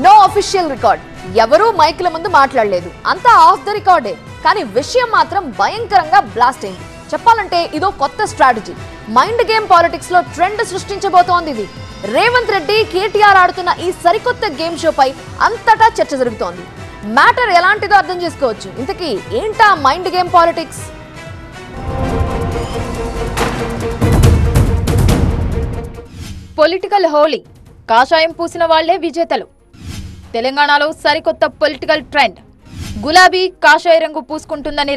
No official record, ఎవరూ మైక్ల ముందు మాట్లాడలేదు, అంతా ఆఫ్ ద రికార్డే. కానీ విషయం మాత్రం భయంకరంగా బ్లాస్ట్ అయింది. చెప్పాలంటే ఇదో కొత్త స్ట్రాటజీ. మైండ్ గేమ్ పాలిటిక్స్ లో ట్రెండ్ సృష్టించబోతోంది ఇది. రేవంత్ రెడ్డి, కేటీఆర్ ఆడుతున్న ఈ సరికొత్త గేమ్ షోపై అంతటా చర్చ జరుగుతోంది. మ్యాటర్ ఎలాంటిదో అర్థం చేసుకోవచ్చు. ఇంతకీ ఏంటా mind game politics? Political Holi, కాషాయం పూసిన వాళ్లే విజేతలు. తెలంగాణలో సరికొత్త పొలిటికల్ ట్రెండ్. గులాబీ కాషాయ రంగు పూసుకుంటుందని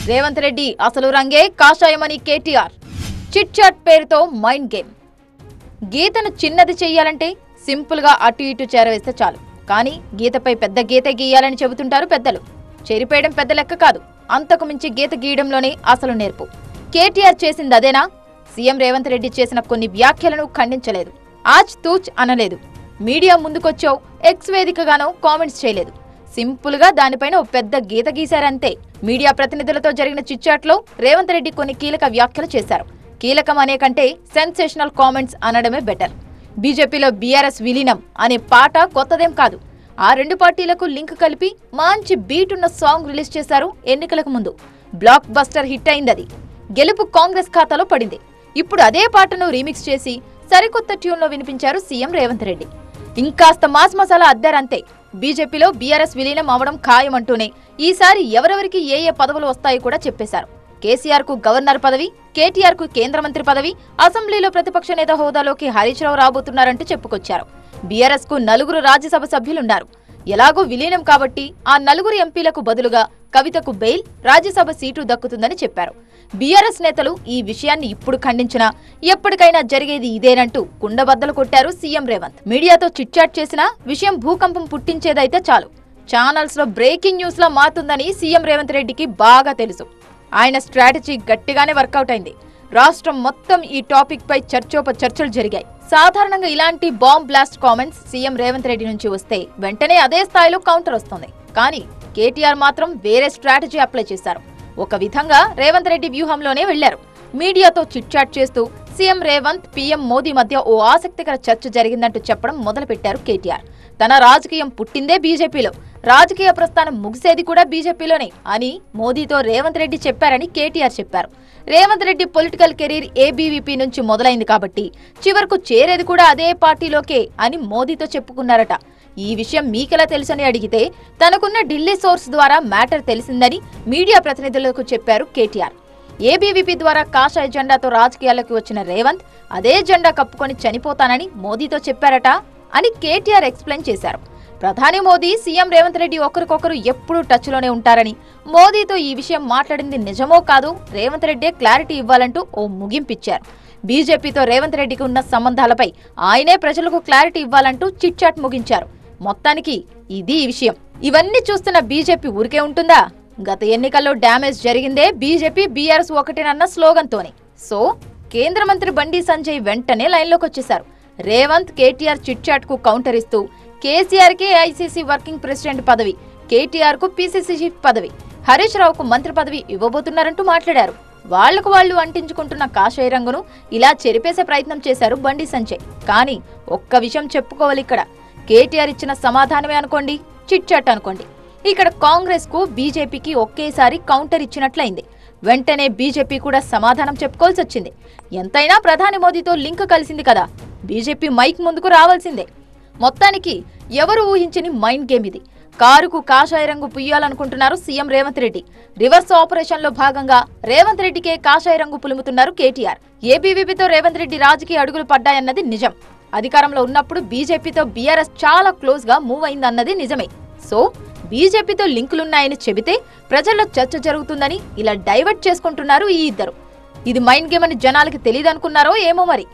రేవంత్ రెడ్డి అసలు రంగే కాషాయమని కేటీఆర్. చిట్ చాట్ పేరుతో మైండ్ గేమ్. గీతను చిన్నది చెయ్యాలంటే సింపుల్ గా అటు ఇటు చేరవేస్తే చాలు. కానీ గీతపై పెద్ద గీత గీయాలని చెబుతుంటారు పెద్దలు. చెరిపేయడం పెద్ద లెక్క కాదు, అంతకు మించి గీత గీయడంలోనే అసలు నేర్పు. కేటీఆర్ చేసింది అదేనా? సీఎం రేవంత్ రెడ్డి చేసిన కొన్ని వ్యాఖ్యలను ఖండించలేదు, ఆచ్ తూచ్ అనలేదు, మీడియా ముందుకొచ్చావు ఎక్స్ వేదికగానో కామెంట్స్ చేయలేదు. సింపుల్ గా దానిపైన ఓ పెద్ద గీత గీశారంతే. మీడియా ప్రతినిధులతో జరిగిన చిట్చాట్లో రేవంత్ రెడ్డి కొన్ని కీలక వ్యాఖ్యలు చేశారు. కీలకం అనే కంటే సెన్సేషనల్ కామెంట్స్ అనడమే బెటర్. బీజేపీలో బీఆర్ఎస్ విలీనం అనే పాట కొత్తదేం కాదు. ఆ రెండు పార్టీలకు లింక్ కలిపి మంచి బీట్ ఉన్న సాంగ్ రిలీజ్ చేశారు ఎన్నికలకు ముందు. బ్లాక్ బస్టర్ హిట్ అయిందది. గెలుపు కాంగ్రెస్ ఖాతాలో పడింది. ఇప్పుడు అదే పాటను రీమిక్స్ చేసి సరికొత్త ట్యూన్లో వినిపించారు సీఎం రేవంత్ రెడ్డి. ఇంకాస్త మాస్ మసాలా అద్దారంతే. బీజేపీలో బీఆర్ఎస్ విలీనం అవడం ఖాయమంటూనే ఈసారి ఎవరెవరికి ఏ ఏ పదవులు వస్తాయో కూడా చెప్పేశారు. కేసీఆర్ కు గవర్నర్ పదవి, కేటీఆర్ కు కేంద్ర మంత్రి పదవి, అసెంబ్లీలో ప్రతిపక్ష నేత హోదాలోకి హరీష్ రావు రాబోతున్నారంటూ చెప్పుకొచ్చారు. బీఆర్ఎస్ కు 4 రాజ్యసభ సభ్యులున్నారు. ఎలాగో విలీనం కాబట్టి ఆ 4 ఎంపీలకు బదులుగా కవితకు బెయిల్, రాజ్యసభ సీటు దక్కుతుందని చెప్పారు. బీఆర్ఎస్ నేతలు ఈ విషయాన్ని ఇప్పుడు ఖండించినా ఎప్పటికైనా జరిగేది ఇదేనంటూ కుండబద్దలు కొట్టారు సీఎం రేవంత్. మీడియాతో చిట్చాట్ చేసినా విషయం భూకంపం పుట్టించేదైతే చాలు, ఛానల్స్ లో బ్రేకింగ్ న్యూస్ లా మారుతుందని సీఎం రేవంత్ రెడ్డికి బాగా తెలుసు. ఆయన స్ట్రాటజీ గట్టిగానే వర్కౌట్ అయింది. రాష్ట్రం మొత్తం ఈ టాపిక్ పై చర్చోపచర్చలు జరిగాయి. సాధారణంగా ఇలాంటి bomb blast comments CM Revanth Reddy నుంచి వస్తే వెంటనే అదే స్థాయిలో కౌంటర్ వస్తుంది. కానీ కేటీఆర్ మాత్రం వేరే స్ట్రాటజీ అప్లై చేశారు. ఒక విధంగా రేవంత్ రెడ్డి వ్యూహంలోనే వెళ్లారు. మీడియాతో చిట్చాట్ చేస్తూ సీఎం రేవంత్, పీఎం మోదీ మధ్య ఓ ఆసక్తికర చర్చ జరిగిందంటూ చెప్పడం మొదలుపెట్టారు కేటీఆర్. తన రాజకీయం పుట్టిందే బీజేపీలో, రాజకీయ ప్రస్థానం ముగిసేది కూడా బీజేపీలోనే అని మోదీతో రేవంత్ రెడ్డి చెప్పారని కేటీఆర్ చెప్పారు. Revanth Reddy political career ABVP నుంచి మొదలైంది కాబట్టి చివరకు చేరేది కూడా అదే పార్టీలోకే అని మోదీతో చెప్పుకున్నారట. ఈ విషయం మీకెలా తెలుసని అడిగితే తనకున్న ఢిల్లీ సోర్స్ ద్వారా మ్యాటర్ తెలిసిందని మీడియా ప్రతినిధులకు చెప్పారు కేటీఆర్. ఏబీవీపీ ద్వారా కాషాయ జెండాతో రాజకీయాల్లోకి వచ్చిన రేవంత్ అదే జెండా కప్పుకొని చనిపోతానని మోదీతో చెప్పారట అని కేటీఆర్ ఎక్స్ప్లెయిన్ చేశారు. ప్రధాని మోదీ, సీఎం రేవంత్ రెడ్డి ఒకరికొకరు ఎప్పుడూ టచ్ లోనే ఉంటారని, మోదీతో ఈ విషయం మాట్లాడింది నిజమో కాదు రేవంత్ రెడ్డే క్లారిటీ ఇవ్వాలంటూ ఓ ముగింపిచ్చారు. బీజేపీతో రేవంత్ రెడ్డికి ఉన్న సంబంధాలపై ఆయనే ప్రజలకు క్లారిటీ ఇవ్వాలంటూ చిట్ చాట్ ముగించారు. మొత్తానికి ఇది ఈ విషయం. ఇవన్నీ చూస్తున్న బీజేపీ ఊరికే ఉంటుందా? గత ఎన్నికల్లో డ్యామేజ్ జరిగిందే బీజేపీ బీఆర్ఎస్ ఒకటేనన్న స్లోగన్తోనే. సో కేంద్ర మంత్రి బండి సంజయ్ వెంటనే లైన్లోకి వచ్చేశారు. రేవంత్, కేటీఆర్ చిట్ చాట్ కు కౌంటర్ ఇస్తూ కేసీఆర్ కి ఐసీసీ వర్కింగ్ ప్రెసిడెంట్ పదవి, కేటీఆర్ కు పీసీసీ చీఫ్ పదవి, హరీష్ రావుకు మంత్రి పదవి ఇవ్వబోతున్నారంటూ మాట్లాడారు. వాళ్లకు వాళ్లు అంటించుకుంటున్న కాషాయ రంగును ఇలా చెరిపేసే ప్రయత్నం చేశారు బండి సంజయ్. కానీ ఒక్క విషయం చెప్పుకోవాలి ఇక్కడ. కేటీఆర్ ఇచ్చిన సమాధానమే అనుకోండి, చిట్ చాట్ అనుకోండి. ఇక్కడ కాంగ్రెస్ కు బీజేపీకి ఒకేసారి కౌంటర్ ఇచ్చినట్లయింది. వెంటనే బీజేపీ కూడా సమాధానం చెప్పుకోవాల్సి వచ్చింది. ఎంతైనా ప్రధాని మోదీతో లింక్ కలిసింది కదా, బీజేపీ మైక్ ముందుకు రావాల్సిందే. మొత్తానికి ఎవరు ఊహించని మైండ్ గేమ్ ఇది. కారుకు కాషాయ రంగు పుయ్యాలనుకుంటున్నారు CM Revanth Reddy. Reverse operation లో భాగంగా రేవంత్ రెడ్డికే కాషాయ రంగు పులుముతున్నారు కేటీఆర్. ఏబీవీపీతో రేవంత్ రెడ్డి రాజకీయ అడుగులు పడ్డాయన్నది నిజం. అధికారంలో ఉన్నప్పుడు బీజేపీతో బీఆర్ఎస్ చాలా క్లోజ్ గా మూవ్ అయిందన్నది నిజమే. సో బీజేపీతో లింకులున్నాయని చెబితే ప్రజల్లో చర్చ జరుగుతుందని ఇలా డైవర్ట్ చేసుకుంటున్నారు ఈ ఇద్దరు. ఇది మైండ్ గేమ్ అని జనాలకి తెలియదనుకున్నారో ఏమో మరి.